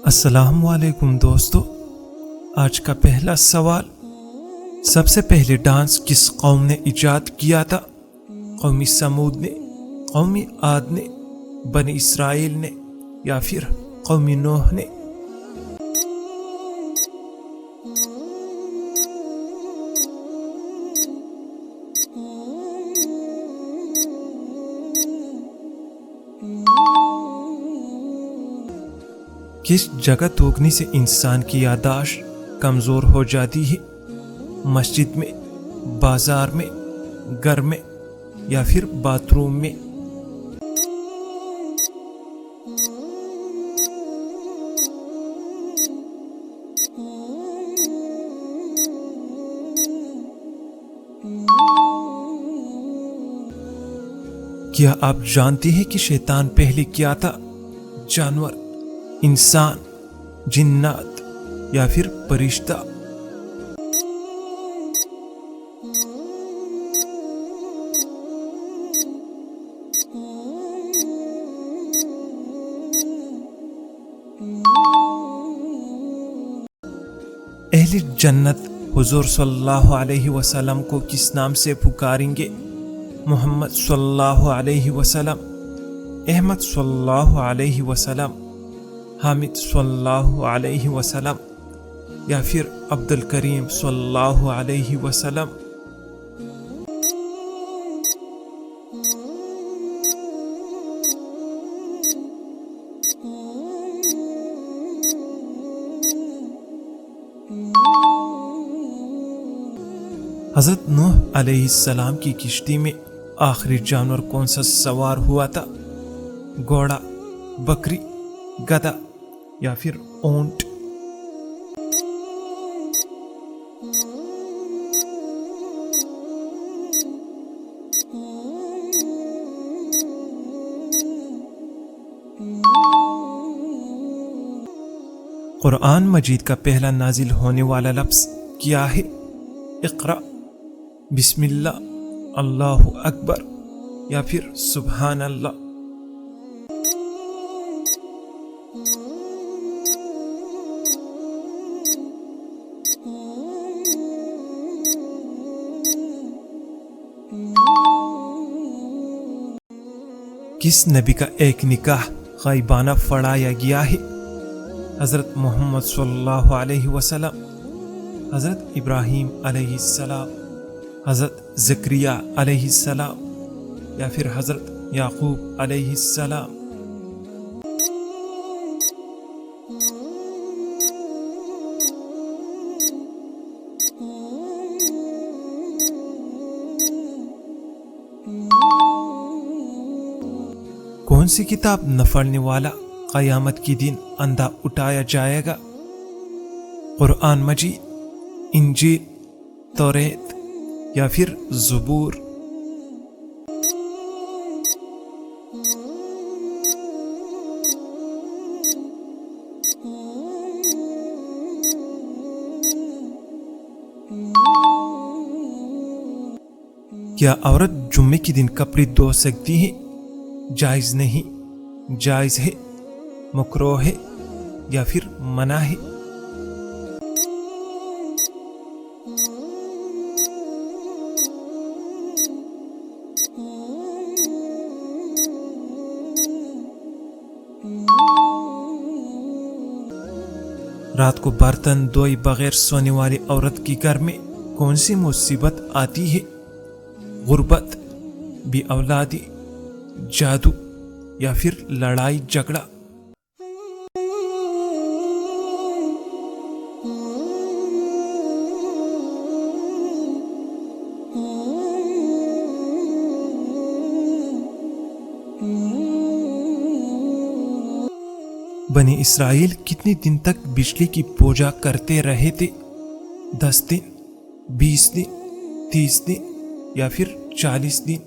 السلام علیکم دوستو، آج کا پہلا سوال، سب سے پہلے ڈانس کس قوم نے ایجاد کیا تھا؟ قومی سمود نے، قومی عاد نے، بنی اسرائیل نے یا پھر قومی نوح نے؟ کس جگہ تھوکنے سے انسان کی یادداشت کمزور ہو جاتی ہے؟ مسجد میں، بازار میں، گھر میں یا پھر باتھ روم میں؟ کیا آپ جانتے ہیں کہ شیطان پہلے کیا تھا؟ جانور، انسان، جنات یا پھر فرشتہ؟ اہل جنت حضور صلی اللہ علیہ وسلم کو کس نام سے پکاریں گے؟ محمد صلی اللہ علیہ وسلم، احمد صلی اللہ علیہ وسلم، حامد صلی اللہ علیہ وسلم یا پھر عبد الکریم صلی اللہ علیہ وسلم؟ حضرت نوح علیہ السلام کی کشتی میں آخری جانور کون سا سوار ہوا تھا؟ گھوڑا، بکری، گدھا یا پھر اونٹ؟ قرآن مجید کا پہلا نازل ہونے والا لفظ کیا ہے؟ اقرا، بسم اللہ، اللہ اکبر یا پھر سبحان اللہ؟ کس نبی کا ایک نکاح غائبانہ پڑھایا گیا ہے؟ حضرت محمد صلی اللہ علیہ وسلم، حضرت ابراہیم علیہ السلام، حضرت زکریا علیہ السلام یا پھر حضرت یعقوب علیہ السلام؟ کون سی کتاب نہ پڑھنے والا قیامت کے دن اندھا اٹھایا جائے گا؟ قرآن مجید، انجیل، توریت یا پھر زبور؟ کیا عورت جمعے کے دن کپڑے دھو سکتی ہے؟ جائز نہیں، جائز ہے، مکروہ ہے یا پھر منع ہے؟ رات کو برتن دھوئے بغیر سونے والی عورت کے گھر میں کون سی مصیبت آتی ہے؟ غربت، بے اولادی، جادو یا پھر لڑائی جھگڑا؟ بنی اسرائیل کتنے دن تک بجلی کی پوجا کرتے رہے تھے؟ 10 دن، 20 دن، 30 دن یا پھر 40 دن؟